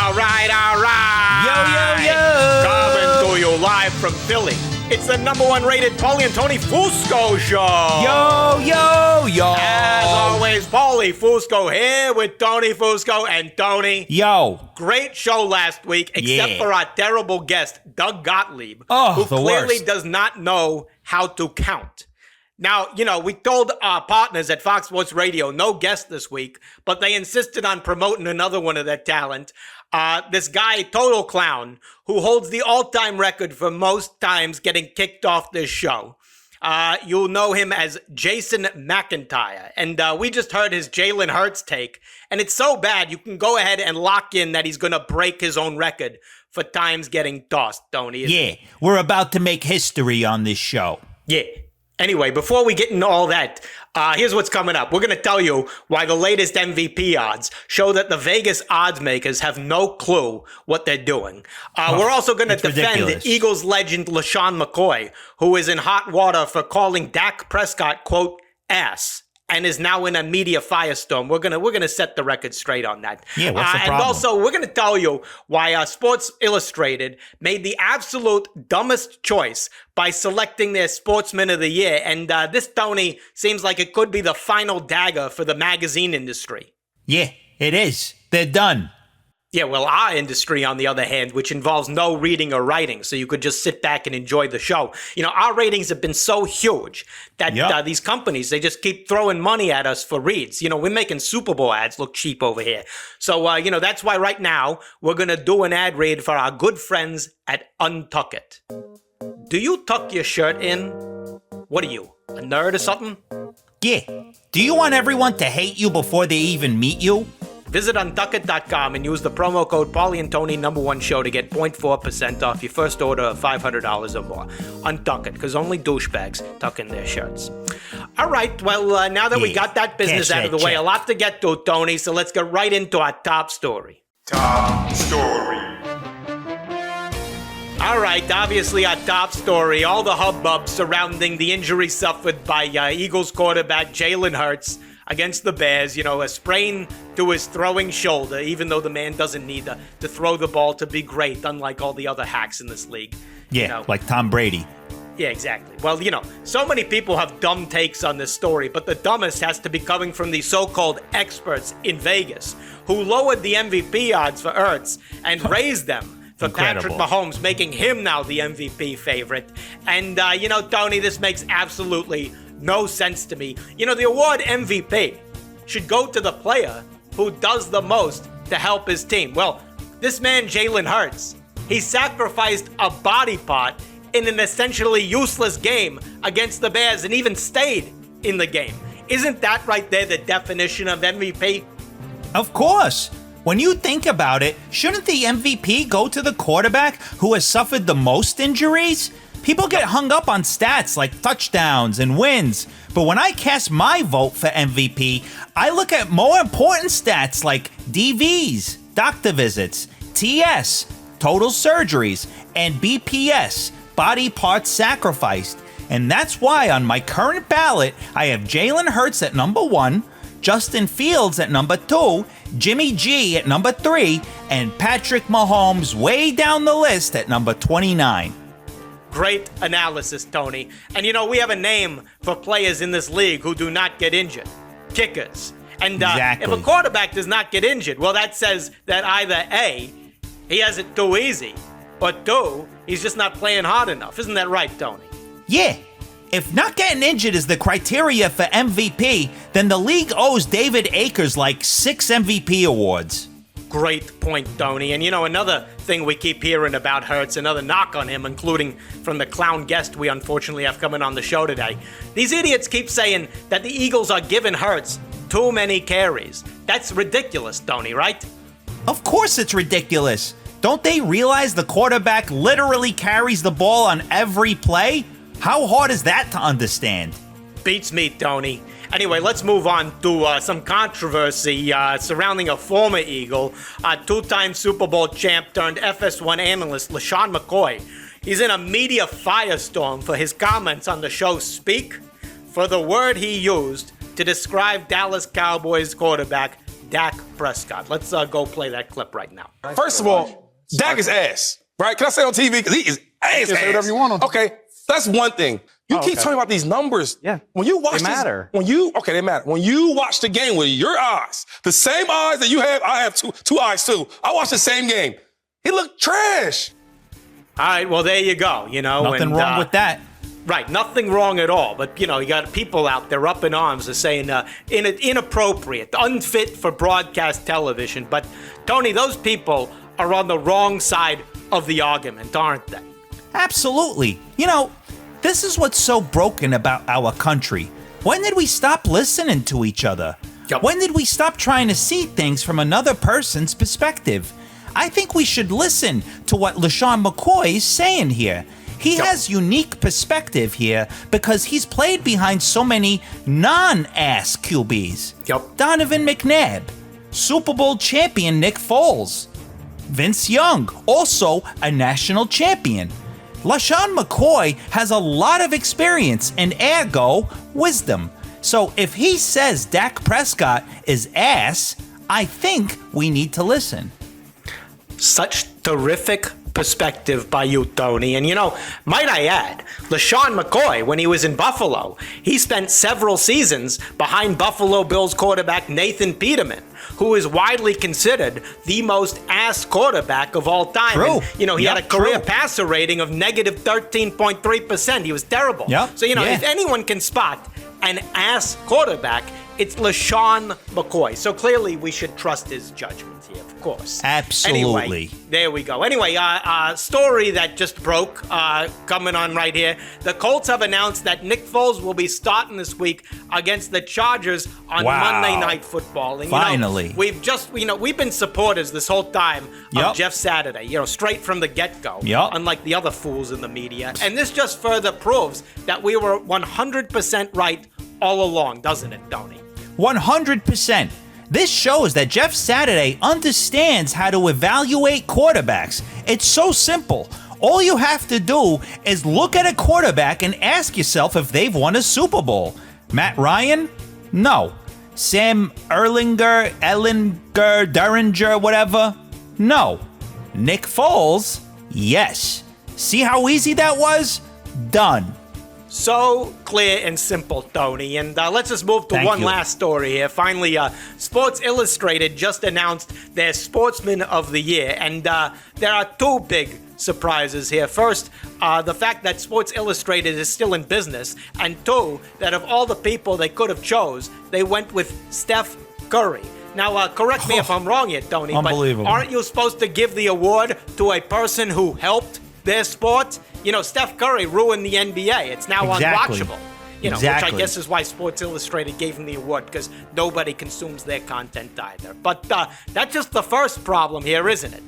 All right. Yo, yo, yo. Coming to you live from Philly. It's the number one rated Paulie Tony FUSCO Show. Yo, yo, yo. As always, Paulie Fusco here with Tony Fusco. And Tony. Yo. Great show last week, except for our terrible guest, Doug Gottlieb, who clearly does not know how to count. Now, you know, we told our partners at Fox Sports Radio, no guest this week, but they insisted on promoting another one of their talent. This guy, Total Clown, who holds the all-time record for most times getting kicked off this show. You'll know him as Jason McIntyre. And we just heard his Jalen Hurts take. And it's so bad, you can go ahead and lock in that he's going to break his own record for times getting tossed, Tony. Yeah, we're about to make history on this show. Yeah. Anyway, before we get into all that, here's what's coming up. We're going to tell you why the latest MVP odds show that the Vegas odds makers have no clue what they're doing. We're also going to defend the Eagles legend LeSean McCoy, who is in hot water for calling Dak Prescott, quote, ass, and is now in a media firestorm. We're gonna set the record straight on that. Yeah, what's the problem? And also, we're gonna tell you why Sports Illustrated made the absolute dumbest choice by selecting their Sportsman of the Year. And this, Tony, seems like it could be the final dagger for the magazine industry. Yeah, it is. They're done. Yeah, well, our industry, on the other hand, which involves no reading or writing, so you could just sit back and enjoy the show. You know, our ratings have been so huge that these companies, they just keep throwing money at us for reads. You know, we're making Super Bowl ads look cheap over here. So, you know, that's why right now we're going to do an ad read for our good friends at Untuck It. Do you tuck your shirt in? What are you, a nerd or something? Yeah. Do you want everyone to hate you before they even meet you? Visit untuckit.com and use the promo code Paulie and Tony #1 show to get 0.4% off your first order of $500 or more. Untuck it, because only douchebags tuck in their shirts. All right, well, now that we got that business out of the way, a lot to get to, Tony, so let's get right into our top story. Top story. All right, obviously our top story, all the hubbub surrounding the injury suffered by Eagles quarterback Jalen Hurts against the Bears. You know, a sprain to his throwing shoulder, even though the man doesn't need to throw the ball to be great, unlike all the other hacks in this league. Yeah, you know? like Tom Brady. Yeah, exactly. Well, you know, so many people have dumb takes on this story, but the dumbest has to be coming from the so-called experts in Vegas, who lowered the MVP odds for Hurts and raised them for Patrick Mahomes, making him now the MVP favorite. And, you know, Tony, this makes absolutely no sense to me. You know, the award MVP should go to the player who does the most to help his team. Well, this man, Jalen Hurts, he sacrificed a body part in an essentially useless game against the Bears and even stayed in the game. Isn't that right there the definition of MVP? Of course. When you think about it, shouldn't the MVP go to the quarterback who has suffered the most injuries? People get hung up on stats like touchdowns and wins, but when I cast my vote for MVP, I look at more important stats like DVs, doctor visits, TS, total surgeries, and BPS, body parts sacrificed. And that's why on my current ballot, I have Jalen Hurts at #1, Justin Fields at #2, Jimmy G at #3, and Patrick Mahomes way down the list at #29. Great analysis, Tony. And you know, we have a name for players in this league who do not get injured. Kickers. And if a quarterback does not get injured, well, that says that either A, he has it too easy, or 2, he's just not playing hard enough. Isn't that right, Tony? Yeah. If not getting injured is the criteria for MVP, then the league owes David Akers like 6 MVP awards. Great point, Tony. And you know, another thing we keep hearing about Hurts, another knock on him, including from the clown guest we unfortunately have coming on the show today. These idiots keep saying that the Eagles are giving Hurts too many carries. That's ridiculous, Tony, right? Of course it's ridiculous. Don't they realize the quarterback literally carries the ball on every play? How hard is that to understand? Beats me, Tony. Anyway, let's move on to some controversy surrounding a former Eagle, two-time Super Bowl champ turned FS1 analyst, LeSean McCoy. He's in a media firestorm for his comments on the show Speak, for the word he used to describe Dallas Cowboys quarterback Dak Prescott. Let's go play that clip right now. First of all, Dak is ass, right? Can I say on TV? Because he is ass. You can say whatever you want on TV. Okay, that's one thing. You keep talking about these numbers. Yeah. When you watch They matter. They matter. When you watch the game with your eyes, the same eyes that you have, I have two eyes too. I watched the same game. He looked trash. All right, well, there you go. Nothing wrong with that. Right, nothing wrong at all. But, you got people out there up in arms are saying inappropriate, unfit for broadcast television. But, Tony, those people are on the wrong side of the argument, aren't they? Absolutely. This is what's so broken about our country. When did we stop listening to each other? Yep. When did we stop trying to see things from another person's perspective? I think we should listen to what LeSean McCoy is saying here. He has unique perspective here because he's played behind so many non-ass QBs. Yep. Donovan McNabb, Super Bowl champion Nick Foles, Vince Young, also a national champion. LeSean McCoy has a lot of experience and ergo wisdom. So if he says Dak Prescott is ass, I think we need to listen. Such terrific perspective by you, Tony. And, might I add, LeSean McCoy, when he was in Buffalo, he spent several seasons behind Buffalo Bills quarterback Nathan Peterman, who is widely considered the most ass quarterback of all time. True. And, he had a career passer rating of negative 13.3%. He was terrible. Yep. So, if anyone can spot an ass quarterback, it's LeSean McCoy. So clearly we should trust his judgment here, of course. Absolutely. Anyway, there we go. Anyway, story that just broke, coming on right here. The Colts have announced that Nick Foles will be starting this week against the Chargers on Monday Night Football. And, finally. We've been supporters this whole time of Jeff Saturday, straight from the get-go, unlike the other fools in the media. And this just further proves that we were 100% right all along, doesn't it, Tony? 100%. This shows that Jeff Saturday understands how to evaluate quarterbacks. It's so simple. All you have to do is look at a quarterback and ask yourself if they've won a Super Bowl. Matt Ryan? No. Sam Erlinger, Derringer, whatever? No. Nick Foles? Yes. See how easy that was? Done. So clear and simple, Tony. And let's just move to one last story here. Finally, Sports Illustrated just announced their Sportsman of the Year. And there are two big surprises here. First, the fact that Sports Illustrated is still in business. And two, that of all the people they could have chose, they went with Steph Curry. Now, correct me if I'm wrong here, Tony, unbelievable. But aren't you supposed to give the award to a person who helped their sport? Steph Curry ruined the NBA. It's now unwatchable. Which I guess is why Sports Illustrated gave him the award, because nobody consumes their content either. But that's just the first problem here, isn't it?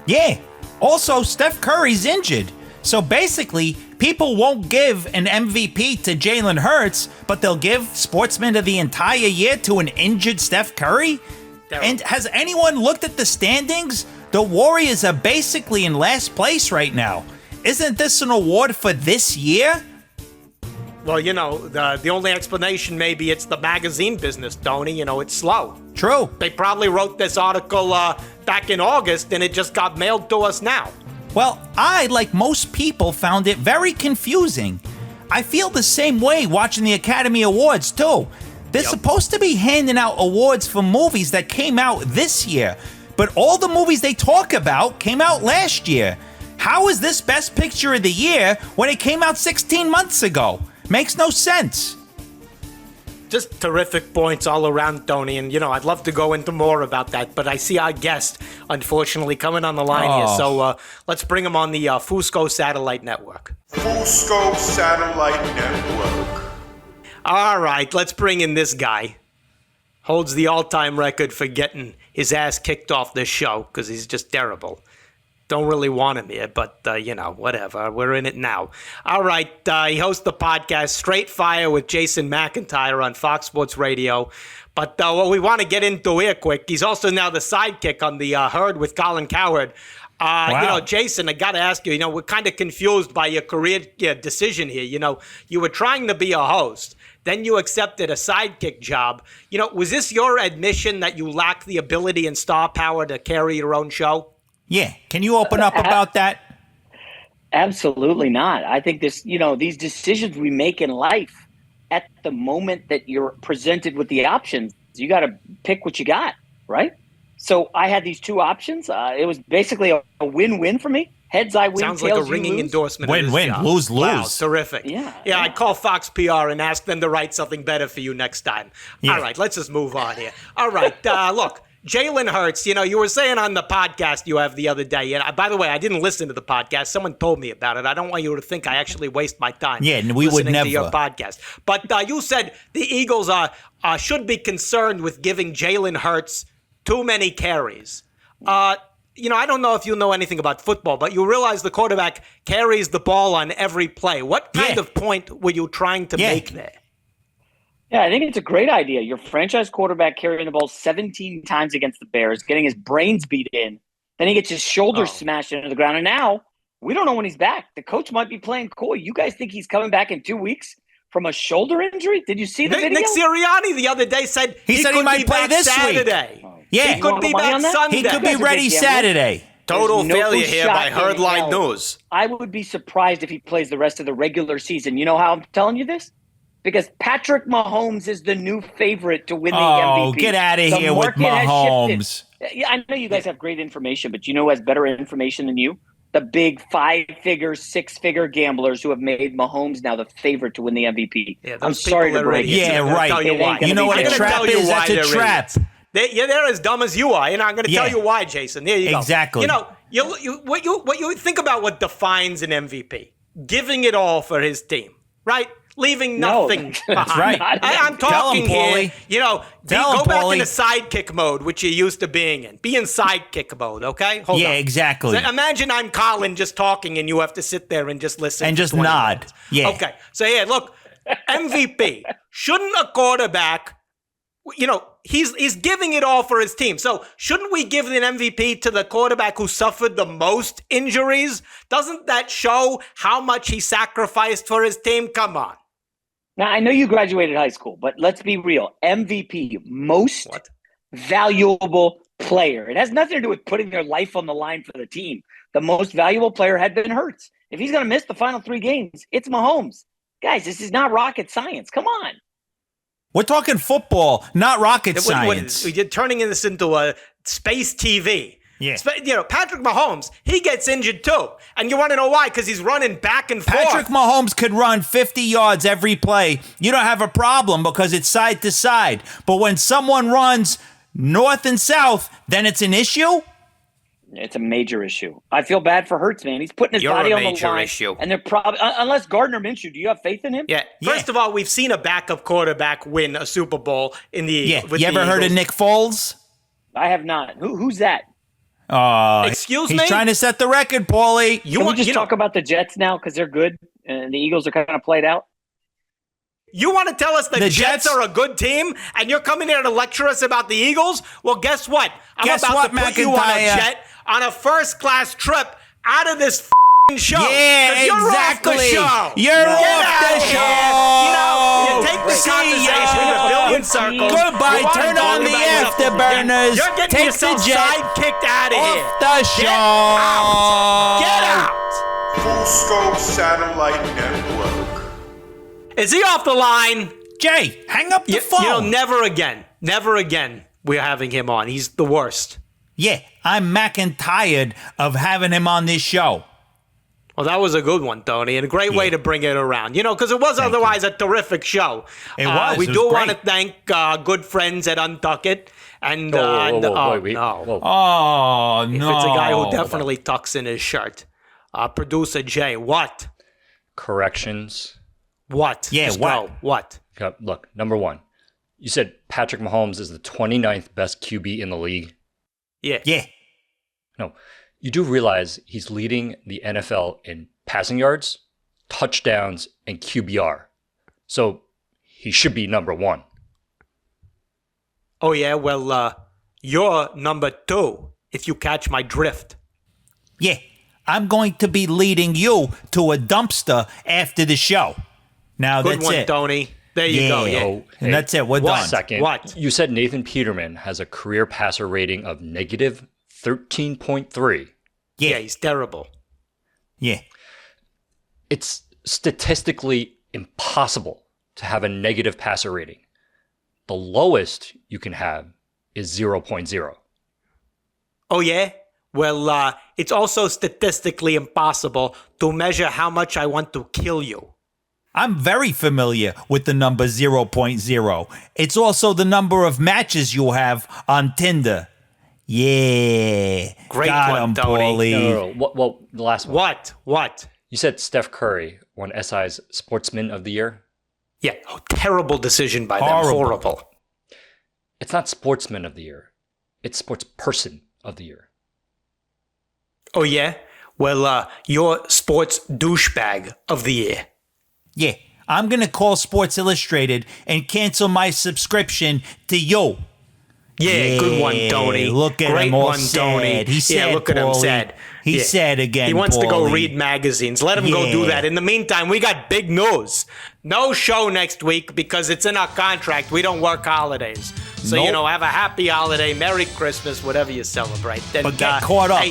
Yeah. Also, Steph Curry's injured. So basically, people won't give an MVP to Jalen Hurts, but they'll give Sportsman of the entire year to an injured Steph Curry? Terrible. And has anyone looked at the standings? The Warriors are basically in last place right now. Isn't this an award for this year? Well, the only explanation maybe it's the magazine business, Tony. It's slow. True. They probably wrote this article back in August, and it just got mailed to us now. Well, I, like most people, found it very confusing. I feel the same way watching the Academy Awards, too. They're supposed to be handing out awards for movies that came out this year, but all the movies they talk about came out last year. How is this Best Picture of the Year when it came out 16 months ago? Makes no sense. Just terrific points all around, Tony. And, I'd love to go into more about that, but I see our guest, unfortunately, coming on the line here. So let's bring him on the FUSCO Satellite Network. FUSCO Satellite Network. All right, let's bring in this guy. Holds the all-time record for getting his ass kicked off this show because he's just terrible. Don't really want him here, but, whatever. We're in it now. All right, he hosts the podcast Straight Fire with Jason McIntyre on Fox Sports Radio. But what we want to get into here quick, he's also now the sidekick on the Herd with Colin Cowherd. Wow. Jason, I got to ask you, we're kind of confused by your career decision here. You were trying to be a host. Then you accepted a sidekick job. Was this your admission that you lack the ability and star power to carry your own show? Yeah. Can you open up about that? Absolutely not. I think these decisions we make in life at the moment that you're presented with the options, you got to pick what you got, right? So I had these two options. It was basically a win-win for me. Heads, I win. Sounds tails, like a ringing endorsement. Win-win, lose-lose. Wow, terrific. Yeah. I'd call Fox PR and ask them to write something better for you next time. Yeah. All right, let's just move on here. All right, look, Jalen Hurts, you were saying on the podcast you have the other day, and by the way, I didn't listen to the podcast. Someone told me about it. I don't want you to think I actually waste my time. Yeah, and we would listening never. to your podcast. But you said the Eagles should be concerned with giving Jalen Hurts too many carries. I don't know if you know anything about football, but you realize the quarterback carries the ball on every play. What kind of point were you trying to make there? Yeah, I think it's a great idea. Your franchise quarterback carrying the ball 17 times against the Bears, getting his brains beat in. Then he gets his shoulder smashed into the ground. And now we don't know when he's back. The coach might be playing coy. You guys think he's coming back in 2 weeks from a shoulder injury? Did you see the video? Nick Sirianni the other day said he might play this Saturday. Week. Yeah. He could be back Sunday. He could be ready Saturday. Total failure here by Herdline News. I would be surprised if he plays the rest of the regular season. You know how I'm telling you this? Because Patrick Mahomes is the new favorite to win the MVP. Oh, get out of here with Mahomes. Yeah, I know you guys have great information, but you know who has better information than you? The big 5-figure, 6-figure gamblers who have made Mahomes now the favorite to win the MVP. Yeah, I'm sorry to break it. Yeah, right. You know what a trap is? That's a trap. They're as dumb as you are, and I'm going to tell you why, Jason. There you go. Exactly. What you think about what defines an MVP? Giving it all for his team, right? Leaving nothing behind. That's right. I'm talking here. Go back Paulie. into sidekick mode, which you're used to being in. Be in sidekick mode, okay? Hold on. Exactly. So imagine I'm Colin just talking, and you have to sit there and just listen and for just 20 nod. minutes. Yeah. Okay. So look, MVP. Shouldn't a quarterback? He's giving it all for his team. So shouldn't we give an MVP to the quarterback who suffered the most injuries? Doesn't that show how much he sacrificed for his team? Come on. Now, I know you graduated high school, but let's be real. MVP, most valuable player. It has nothing to do with putting their life on the line for the team. The most valuable player had been Hurts. If he's going to miss the final 3 games, it's Mahomes. Guys, this is not rocket science. Come on. We're talking football, not rocket science. You're turning this into a space TV. Yeah. Patrick Mahomes, he gets injured too. And you want to know why? Because he's running back and forth. Patrick Mahomes could run 50 yards every play. You don't have a problem because it's side to side. But when someone runs north and south, then it's an issue? It's a major issue. I feel bad for Hurts, man. He's putting his body on the line. You're a major issue. And they're probably, unless Gardner Minshew, do you have faith in him? Yeah. First of all, we've seen a backup quarterback win a Super Bowl in the. Yeah. You ever heard of Nick Foles? I have not. Who's that? Excuse me? He's trying to set the record, Paulie. Can we just talk about the Jets now because they're good and the Eagles are kind of played out? You want to tell us the Jets are a good team and you're coming here to lecture us about the Eagles? Well, guess what? I'm about to put you on a jet on a first-class trip out of this show. Yeah, you're exactly. Off the show. You're off the show. You take the conversation in a billion circles. Goodbye. Turn on the afterburners. You're getting Take yourself the jet sidekicked out of here. off the show. Get out. FUSCO Satellite Network. Is he off the line? Jay, hang up the phone. Never again. Never again we're having him on. He's the worst. Yeah, I'm McIntyre of having him on this show. Well, that was a good one, Tony, and a great way to bring it around. Because it was otherwise a terrific show. It was. We It was do great. want to thank good friends at Untuck It. And, Oh, If no. it's a guy who definitely tucks in his shirt. Producer Jay, what? Corrections. What? Yeah, Just what? go. What? Okay, look, number one, you said Patrick Mahomes is the 29th best QB in the league. Yeah. Yeah. No, you do realize he's leading the NFL in passing yards, touchdowns, and QBR. So he should be number one. Oh, yeah? Well, you're number 2, if you catch my drift. Yeah. I'm going to be leading you to a dumpster after the show. Now Good that's one, it. Tony. There you go. Yeah. Oh, hey, And that's it. We're done. Second, What? You said Nathan Peterman has a career passer rating of negative 13.3. Yeah, he's terrible. Yeah. It's statistically impossible to have a negative passer rating. The lowest you can have is 0.0. Oh, yeah? Well, it's also statistically impossible to measure how much I want to kill you. I'm very familiar with the number 0.0. It's also the number of matches you'll have on Tinder. Yeah. Great Got one, him, Tony. Paulie. No. Well, the last one. What? You said Steph Curry won SI's Sportsman of the Year. Yeah, terrible decision by them. Horrible. It's not Sportsman of the Year. It's Sportsperson of the Year. Oh, yeah? Well, you're Sports Douchebag of the Year. Yeah. I'm going to call Sports Illustrated and cancel my subscription to you. Yeah, good one, Tony. Look at Great him all one, Tony. sad. He said, look at him Paulie. sad. He said again, He wants to go Paulie. read magazines. Let him go do Yeah. that. In the meantime, we got big news. No show next week because it's in our contract. We don't work holidays. So, Nope. have a happy holiday, Merry Christmas, whatever you celebrate. Then, But get caught up.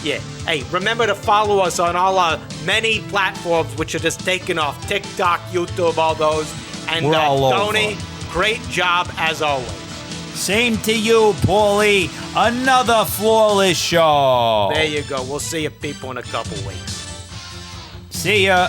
Hey, remember to follow us on all our many platforms, which are just taking off. TikTok, YouTube, all those. And We're all over. Tony, great job as always. Same to you, Paulie. Another flawless show. There you go. We'll see you people in a couple weeks. See ya.